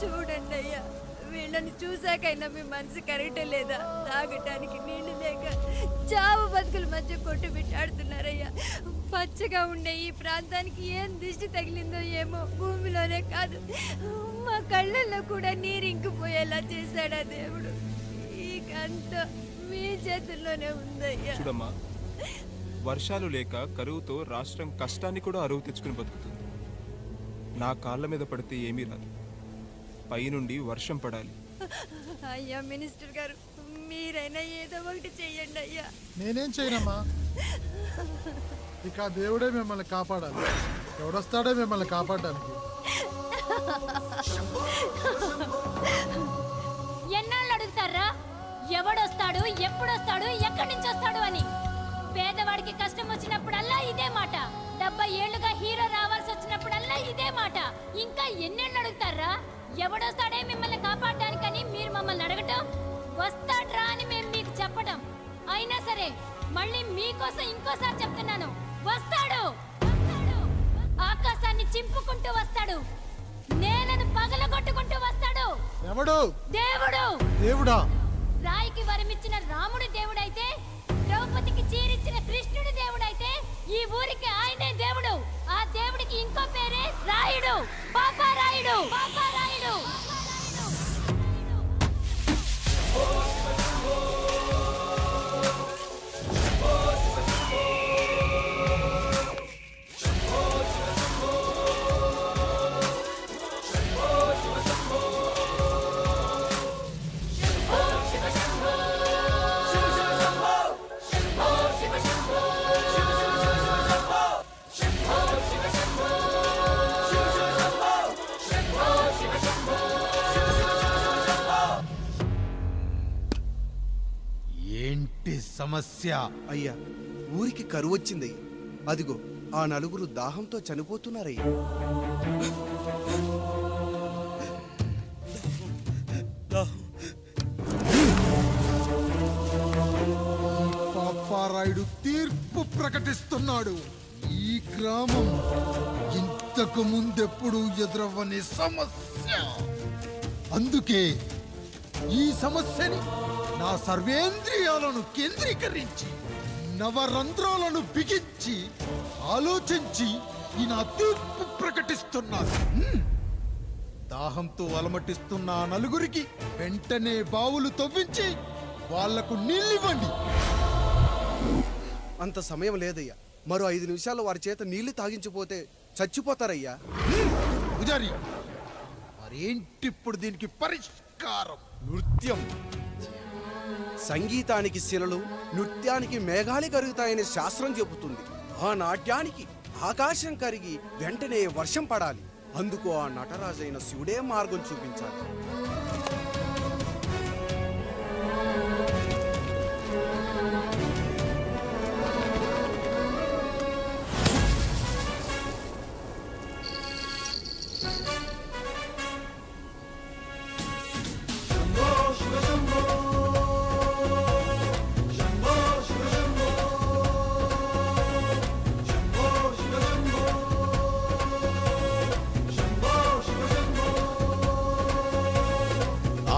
చూడండి అయ్యా, వీళ్ళని చూసాకైనా మీ మనసు కరెక్టే లేదా? తాగటానికి నీళ్లు లేక చావు బతుకుల మధ్య కొట్టు బిట్టాడుతున్నారయ్యా. పచ్చగా ఉండే ఈ ప్రాంతానికి ఏం దిష్టి తగిలిందో ఏమో, భూమిలోనే కాదు మా కళ్ళల్లో కూడా నీరు ఇంకిపోయేలా చేశాడా దేవుడు. ఈ కంట మీ చేతుల్లోనే ఉందయ్యా. చూడమ్మా, వర్షాలు లేక కరువుతో రాష్ట్రం కష్టాన్ని కూడా అరువు తెచ్చుకుని బతుకుతుంది. నా కాళ్ళ మీద పడితే ఏమీ రాదు, పైనుండి వర్షం పడాలి. అయ్యా మినిస్టర్ గారు, మీరైనా ఏదో ఒకటి చెయ్యండి అయ్యా. నేనేం చేయనమ్మా, ఇక దేవుడే మిమ్మల్ని కాపాడాలి. ఎవడొస్తాడే మిమ్మల్ని కాపాడడానికి? ఎన్నాళ్ళు అడుగుతారా ఎవడొస్తాడు, ఎప్పుడొస్తాడు, ఎక్కడి నుంచి వస్తాడు అని? పేదవాడికి కష్టం వచ్చినప్పుడల్లా ఇదే మాట. 70 ఏళ్లుగా హీరో రావాల్సి వచ్చినప్పుడల్లా ఇదే మాట. ఇంకా ఎన్నేళ్ళు అడుగుతారా? ఎవడొస్తాడే మిమ్మల్ని కాపాడడానికని మీరు మమ్మల్ని అడగటం, వస్తాడ్రా అని మేము మీకు చెప్పడం. అయినా సరే మళ్ళీ మీకోసం ఇంకోసారి చెప్తున్నాను, వస్తాడు. ఆకాశాన్ని చింపుకుంటూ వస్తాడు, నేలను పగలగొట్టుకుంటూ వస్తాడు. ఎవడు? దేవుడు. దేవుడా? రాయికి వరమిచ్చిన రాముడి దేవుడైతే, ద్రౌపదికి చీరిచ్చిన కృష్ణుడి దేవుడైతే, ఈ ఊరికి ఆయనే దేవుడు. ఆ దేవుడికి ఇంకో పేరే రాయుడు, పాపారాయుడు. పాపారాయుడు. ఏంటి సమస్య? అయ్యా, ఊరికి కరువు వచ్చింది. అదిగో ఆ నలుగురు దాహంతో చనిపోతున్నారయ్యా. పాపారాయుడు తీర్పు ప్రకటిస్తున్నాడు. ఈ గ్రామం ఇంతకు ముందెప్పుడు ఎదురవ్వని సమస్య. అందుకే ఈ సమస్యని నా సర్వేంద్రియాలను కేంద్రీకరించి, నవరంధ్రాలను బిగించి ఆలోచించి ఈ నా తీర్పు ప్రకటిస్తున్నాను. దాహంతో అలమటిస్తున్న ఆ నలుగురికి వెంటనే బావులు తవ్వించి వాళ్లకు నీళ్ళివ్వండి. అంత సమయం లేదయ్యా. మరో 5 నిమిషాలు వారి చేత నీళ్లు తాగించిపోతే చచ్చిపోతారయ్యా. పూజారి, మరేంటిప్పుడు దీనికి పరిష్కారం? నృత్యం. సంగీతానికి శిలలు, నృత్యానికి మేఘాలు కరుగుతాయని శాస్త్రం చెబుతుంది. ఆ నాట్యానికి ఆకాశం కరిగి వెంటనే వర్షం పడాలి. అందుకు ఆ నటరాజైన శివుడే మార్గం చూపించాలి.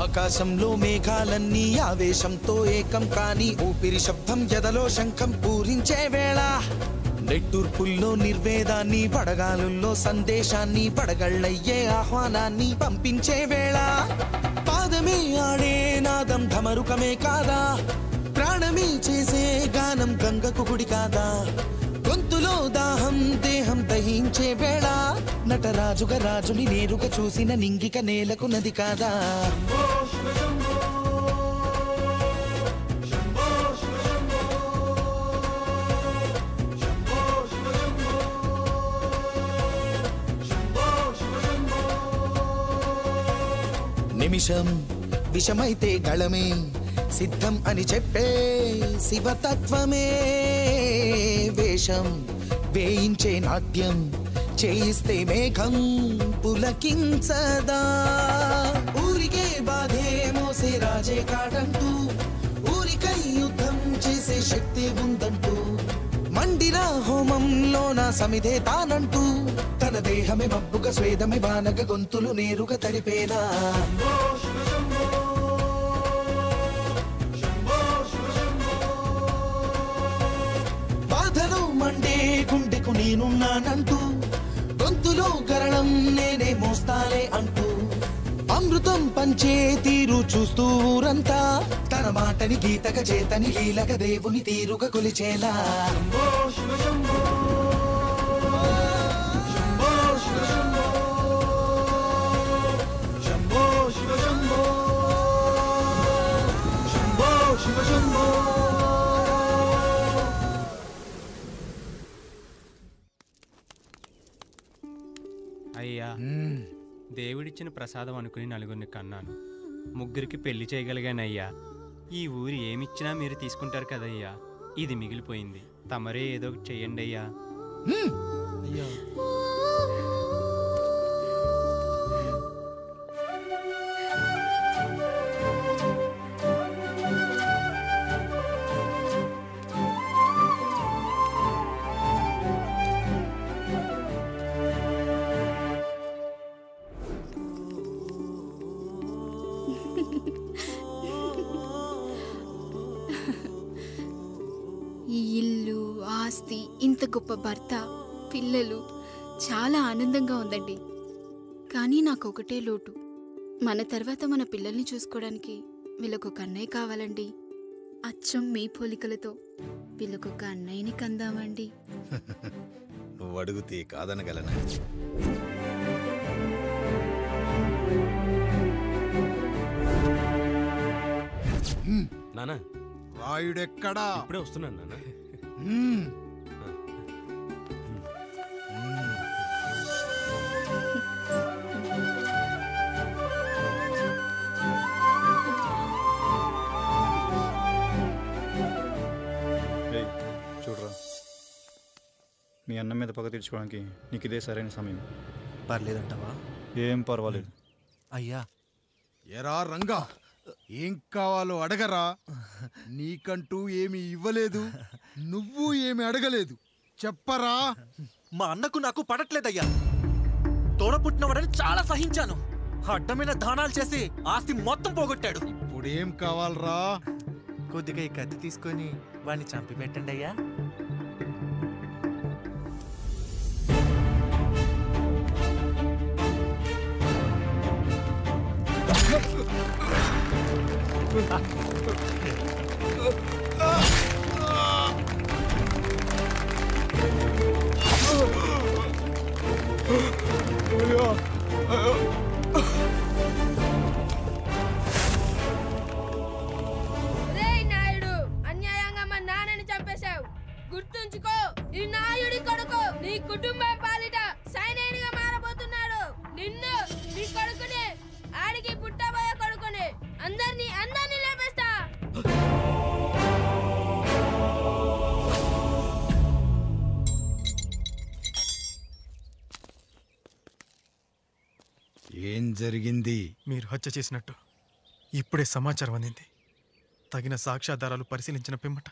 ఆకాశంలో మేఘాలన్నీ ఆవేశంతో ఏకం కాని ఊపిరి శబ్దం ఎదలో శంఖం పూరించే వేళ, నెట్టూర్పుల్లో నిర్వేదాన్ని, పడగాలుల్లో సందేశాన్ని, పడగళ్ళయ్యే ఆహ్వానాన్ని పంపించే వేళ, పాదమే ఆడే నాదం ధమరుకమే కాదా, ప్రాణమే చేసే గానం గంగకు గుడి కాదా, గొంతులో దాహం దేహం దహించే వేళ, నటరాజుగా రాజుని నేరుగా చూసిన నింగిక నేలకు నది కాదా. నిమిషం విషమైతే గళమే సిద్ధం అని చెప్పే శివతత్వమే, వేషం వేయించే నాట్యం చేయిస్తే మేఘం పులకించదా, ఊరికే బాధే మోసే రాజే కాడంటూ, ఊరికై యుద్ధం చేసే శక్తి ఉందంటూ, మండిన హోమంలో నా సమిధే తానంటూ తన దేహమే మబ్బుగా స్వేదమే వానగ గొంతులు నేరుగా తడిపేనా బాధలు మండే గుండెకు నేనున్నానంటూ గొంతులో గరళం నేనే మోస్తాలే అంటూ అమృతం పంచే తీరు చూస్తూ ఊరంతా తన మాటని గీతగా చేతని లీలగా దేవుని తీరుగా కొలిచేలా అయ్యా దేవుడిచ్చిన ప్రసాదం అనుకుని నలుగురిని కన్నాను, ముగ్గురికి పెళ్లి చేయగలిగానయ్యా. ఈ ఊరు ఏమిచ్చినా మీరు తీసుకుంటారు కదయ్యా, ఇది మిగిలిపోయింది, తమరే ఏదో ఒకటి చెయ్యండి అయ్యా. ఈ ఇల్లు, ఆస్తి, ఇంత గొప్ప భర్త, పిల్లలు, చాలా ఆనందంగా ఉందండి. కానీ నాకు ఒకటే లోటు, మన తర్వాత మన పిల్లల్ని చూసుకోవడానికి వీళ్ళకొక అన్నయ్య కావాలండి. అచ్చం మీ పోలికలతో వీళ్ళకొక అన్నయ్యని కందామండి. నువ్వు అడిగితే కాదనగలనా? నానా రాయుడెక్కడా? ఇప్పుడే వస్తున్నాను నాన్న. చూడరా, మీ అన్న మీద పగ తీర్చుకోవడానికి నీకు ఇదే సరైన సమయం. పర్లేదంటావా? ఏం పర్వాలేదు. అయ్యా. ఎరా రంగా, ఏం కావాలో అడగరా. నీకంటూ ఏమి ఇవ్వలేదు, నువ్వు ఏమి అడగలేదు, చెప్పరా. మా అన్నకు నాకు పడట్లేదయ్యా. తోడ పుట్టినవాడని చాలా సహించాను, అడ్డమైన దానాలు చేసి ఆస్తి మొత్తం పోగొట్టాడు. ఇప్పుడేం కావాలరా? కొద్దిగా ఈ కత్తి తీసుకొని వాడిని చంపి పెట్టండి అయ్యా. నాయుడు, అన్యాయంగా మా నాన్నని చంపేశావు. గుర్తుంచుకో, ఈ నాయుడి కొడుకు నీ కుటుంబం పాలిట సైనికుడిగా మారబోతున్నాడు. నిన్ను, నీ కొడుకుని, ఆడికి పుట్టబోయే కొడుకుని అందరినీ లేపేస్తా. ఏం జరిగింది? మీరు హత్య చేసినట్టు ఇప్పుడే సమాచారం అందింది. తగిన సాక్ష్యాధారాలు పరిశీలించిన పిమ్మట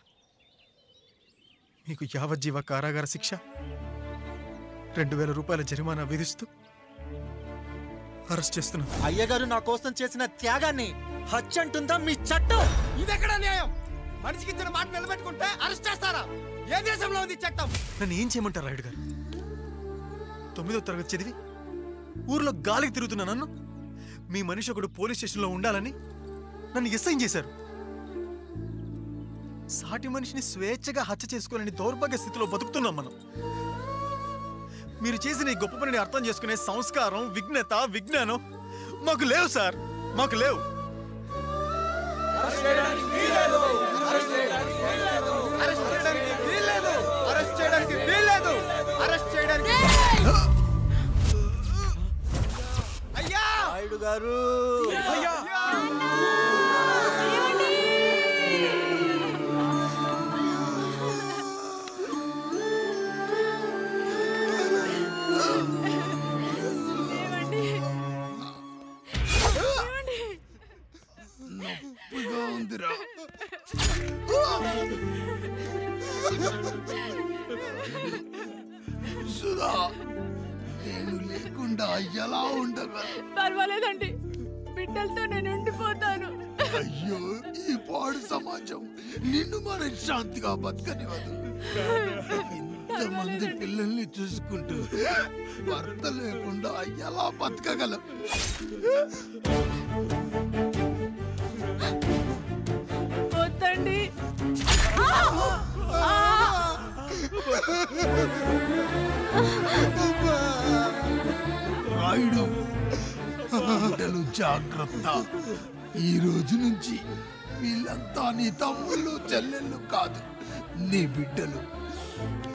మీకు యావజ్జీవ కారాగార శిక్ష, 2000 రూపాయల జరిమానా విధిస్తూ అరెస్ట్ చేస్తున్నాం. అయ్యగారు నా కోసం చేసిన త్యాగాన్ని హత్య అంటుందా మీ చట్టం? ఇదెక్కడ న్యాయం? మనిషికి ఇచ్చిన మాట నిలబెట్టుకుంటే అరెస్ట్ చేస్తారా? ఏ దేశంలో ఉంది చట్టం? నన్ను ఏం చేయమంటారు రాయుడు గారు? 9వ తరగతి చదివి ఊర్లో గాలికి తిరుగుతున్నా నన్ను మీ మనిషి ఒకడు పోలీస్ స్టేషన్లో ఉండాలని నన్ను ఎస్ఐ చేశారు. సాటి మనిషిని స్వేచ్ఛగా హత్య చేసుకోవాలని దౌర్భాగ్య స్థితిలో బతుకుతున్నాం మనం. మీరు చేసిన ఈ గొప్ప పనిని అర్థం చేసుకునే సంస్కారం, విజ్ఞత, విజ్ఞానం మాకు లేవు సార్, మాకు లేవు. అయ్యా నాయుడు గారు, అయ్యా నొప్పిగా ఉందిరా. సుధా, నేను లేకుండా ఎలా ఉండగలను? పర్వాలేదండి, బిడ్డలతో నేను ఉండిపోతాను. అయ్యో, ఈ పాడు సమాజం నిన్ను మనశ్శాంతిగా బతకనివ్వదు. ఇంతమంది పిల్లల్ని చూసుకుంటూ భర్త లేకుండా ఎలా బతకగలం? వద్దండి. రాయుడు, బిడ్డలు జాగ్రత్త. ఈ రోజు నుంచి వీళ్ళంతా నీ తమ్ముళ్ళు చెల్లెళ్ళు కాదు, నీ బిడ్డలు.